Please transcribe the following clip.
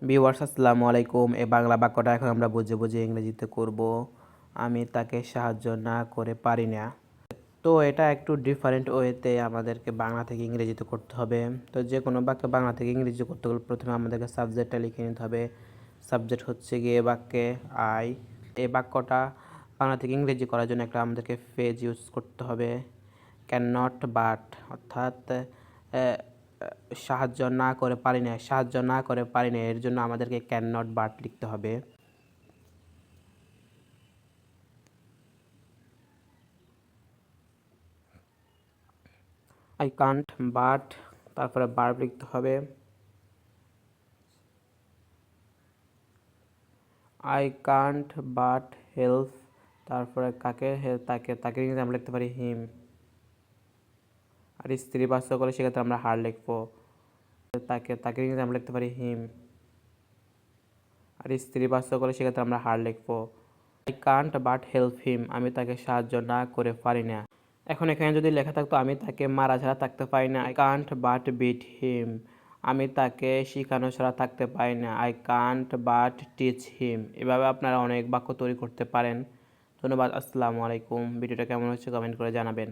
Viewers আসসালামু আলাইকুম। এই বাংলা বাক্যটা এখন আমরা বুঝে বুঝে ইংরেজিতে করব। আমি তাকে সাহায্য না করে পারি না। তো এটা একটু ডিফারেন্ট ওয়েতে আমাদেরকে বাংলা থেকে ইংরেজিতে করতে হবে। তো যে কোনো বাক্য বাংলা থেকে ইংরেজি করতে গেলে প্রথমে আমাদেরকে সাবজেক্টটা লিখে নিতে হবে। সাবজেক্ট হচ্ছে গিয়ে বাক্যে আই। এই বাক্যটা বাংলা থেকে ইংরেজি করার জন্য একটা আমাদেরকে ফ্রেজ ইউজ করতে হবে, ক্যান নট বাট, অর্থাৎ সাহায্য না করে পারি না, সাহায্য না করে পারি না, এর জন্য আমাদেরকে ক্যান নট বাট লিখতে হবে। আই কান্ট বাট, তারপরে ভার্ব লিখতে হবে। আই কান্ট বাট হেল্প, তারপরে কাকে তাকে তাকে ইংরেজি আমরা লিখতে পারি হিম। আর স্ত্রী বাচ্চা করে সেক্ষেত্রে আমরা হার লিখবো। তাকে তাকে ইংরেজি আমরা লিখতে পারি হিম। আর স্ত্রী বাচ্চা করে সেক্ষেত্রে আমরা হার লিখবো। I can't but help him, আমি তাকে সাহায্য না করে পারি না। এখন এখানে যদি লেখা থাকতো আমি তাকে মারা ছাড়া থাকতে পারি না, আই কান্ট বাট বিট হিম, আমি তাকে শেখানো ছাড়া থাকতে পারি না, I can't but teach him. এভাবে আপনারা অনেক বাক্য তৈরি করতে পারেন। ধন্যবাদ। আসসালামু আলাইকুম। ভিডিওটা কেমন হচ্ছে কমেন্ট করে জানাবেন।